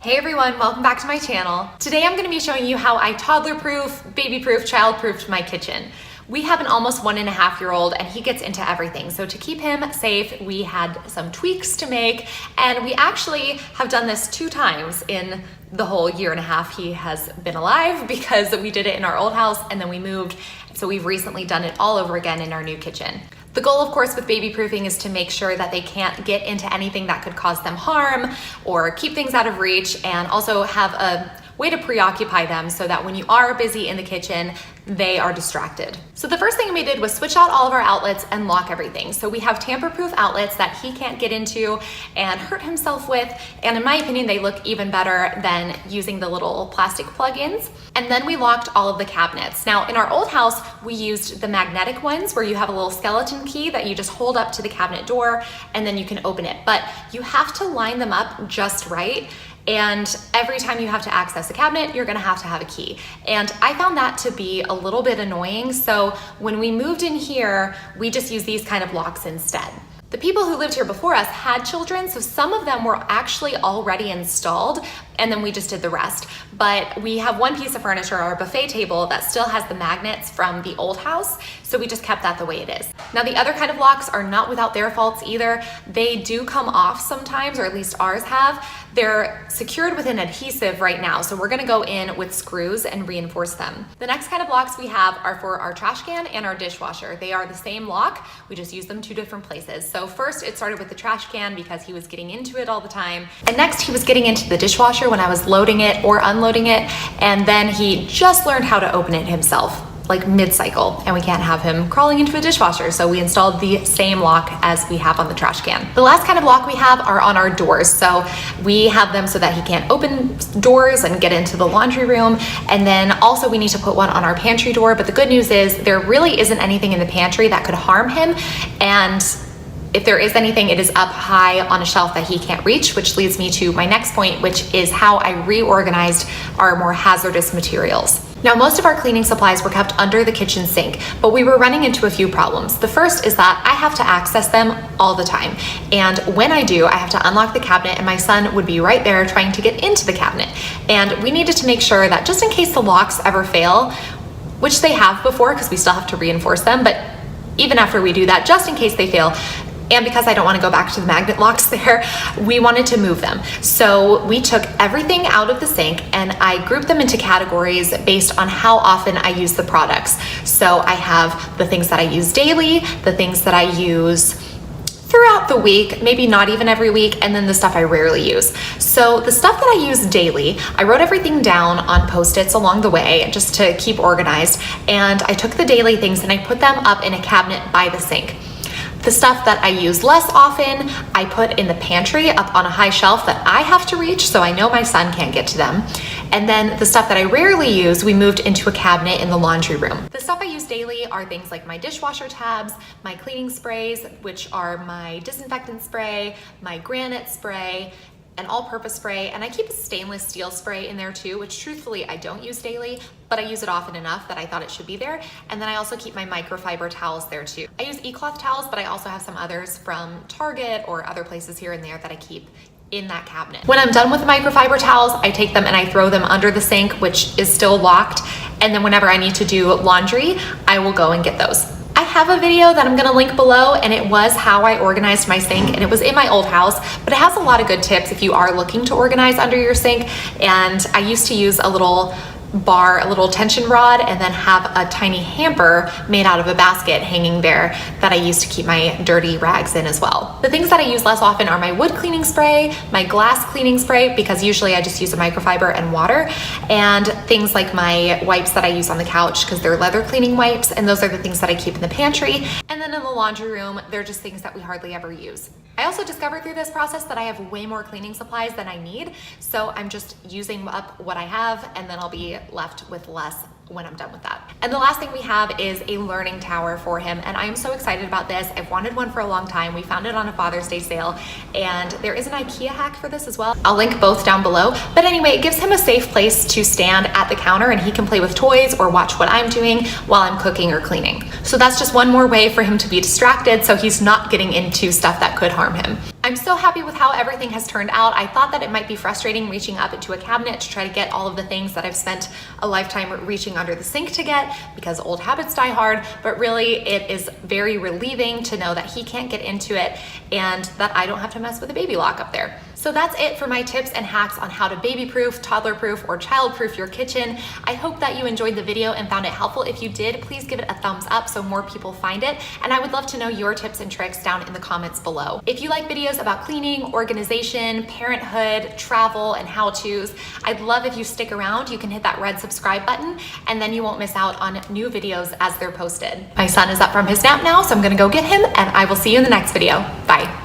Hey everyone, welcome back to my channel. Today I'm going to be showing you how I toddler-proof, baby-proof, child-proofed my kitchen. We have an almost 1.5-year-old and he gets into everything. So to keep him safe, we had some tweaks to make, and we actually have done this 2 times in the whole 1.5 years he has been alive, because we did it in our old house and then we moved. So we've recently done it all over again in our new kitchen. The goal, of course, with baby proofing is to make sure that they can't get into anything that could cause them harm or keep things out of reach, and also have a way to preoccupy them so that when you are busy in the kitchen, they are distracted. So the first thing we did was switch out all of our outlets and lock everything. So we have tamper-proof outlets that he can't get into and hurt himself with, and in my opinion, they look even better than using the little plastic plug-ins. And then we locked all of the cabinets. Now, in our old house, we used the magnetic ones where you have a little skeleton key that you just hold up to the cabinet door and then you can open it. But you have to line them up just right. And every time you have to access a cabinet, you're gonna have to have a key. And I found that to be a little bit annoying. So when we moved in here, we just used these kind of locks instead. The people who lived here before us had children, so some of them were actually already installed, and then we just did the rest. But we have one piece of furniture, our buffet table, that still has the magnets from the old house, so we just kept that the way it is. Now, the other kind of locks are not without their faults either. They do come off sometimes, or at least ours have. They're secured with an adhesive right now, so we're gonna go in with screws and reinforce them. The next kind of locks we have are for our trash can and our dishwasher. They are the same lock, we just use them 2 different places. So first it started with the trash can because he was getting into it all the time. And next he was getting into the dishwasher when I was loading it or unloading it. And then he just learned how to open it himself, like mid-cycle, and we can't have him crawling into a dishwasher, so we installed the same lock as we have on the trash can. The last kind of lock we have are on our doors, so we have them so that he can't open doors and get into the laundry room, and then also we need to put one on our pantry door. But the good news is there really isn't anything in the pantry that could harm him, and if there is anything, it is up high on a shelf that he can't reach, which leads me to my next point, which is how I reorganized our more hazardous materials. Now, most of our cleaning supplies were kept under the kitchen sink, but we were running into a few problems. The first is that I have to access them all the time. And when I do, I have to unlock the cabinet and my son would be right there trying to get into the cabinet. And we needed to make sure that just in case the locks ever fail, which they have before because we still have to reinforce them, but even after we do that, just in case they fail, and because I don't want to go back to the magnet locks there, we wanted to move them. So we took everything out of the sink and I grouped them into categories based on how often I use the products. So I have the things that I use daily, the things that I use throughout the week, maybe not even every week, and then the stuff I rarely use. So the stuff that I use daily, I wrote everything down on Post-its along the way just to keep organized, and I took the daily things and I put them up in a cabinet by the sink. The stuff that I use less often, I put in the pantry up on a high shelf that I have to reach, so I know my son can't get to them. And then the stuff that I rarely use, we moved into a cabinet in the laundry room. The stuff I use daily are things like my dishwasher tabs, my cleaning sprays, which are my disinfectant spray, my granite spray, an all-purpose spray, and I keep a stainless steel spray in there too, which truthfully I don't use daily, but I use it often enough that I thought it should be there. And then I also keep my microfiber towels there too. I use e-cloth towels, but I also have some others from Target or other places here and there that I keep in that cabinet. When I'm done with the microfiber towels, I take them and I throw them under the sink, which is still locked. And then whenever I need to do laundry, I will go and get those. I have a video that I'm gonna link below, and it was how I organized my sink, and it was in my old house, but it has a lot of good tips if you are looking to organize under your sink. And I used to use a little bar, a little tension rod, and then have a tiny hamper made out of a basket hanging there that I use to keep my dirty rags in as well. The things that I use less often are my wood cleaning spray, my glass cleaning spray, because usually I just use a microfiber and water, and things like my wipes that I use on the couch because they're leather cleaning wipes, and those are the things that I keep in the pantry. And then in the laundry room, they're just things that we hardly ever use. I also discovered through this process that I have way more cleaning supplies than I need, so I'm just using up what I have, and then I'll be left with less when I'm done with that. And the last thing we have is a learning tower for him, and I'm so excited about this. I've wanted one for a long time. We found it on a Father's Day sale, and there is an IKEA hack for this as well. I'll link both down below. But anyway, it gives him a safe place to stand at the counter and he can play with toys or watch what I'm doing while I'm cooking or cleaning. So that's just one more way for him to be distracted so he's not getting into stuff that could harm him. I'm I'm so happy with how everything has turned out. I thought that it might be frustrating reaching up into a cabinet to try to get all of the things that I've spent a lifetime reaching under the sink to get because old habits die hard, but really it is very relieving to know that he can't get into it and that I don't have to mess with a baby lock up there. So that's it for my tips and hacks on how to baby-proof, toddler-proof, or child-proof your kitchen. I hope that you enjoyed the video and found it helpful. If you did, please give it a thumbs up so more people find it. And I would love to know your tips and tricks down in the comments below. If you like videos about cleaning, organization, parenthood, travel, and how-tos, I'd love if you stick around. You can hit that red subscribe button and then you won't miss out on new videos as they're posted. My son is up from his nap now, so I'm gonna go get him and I will see you in the next video. Bye.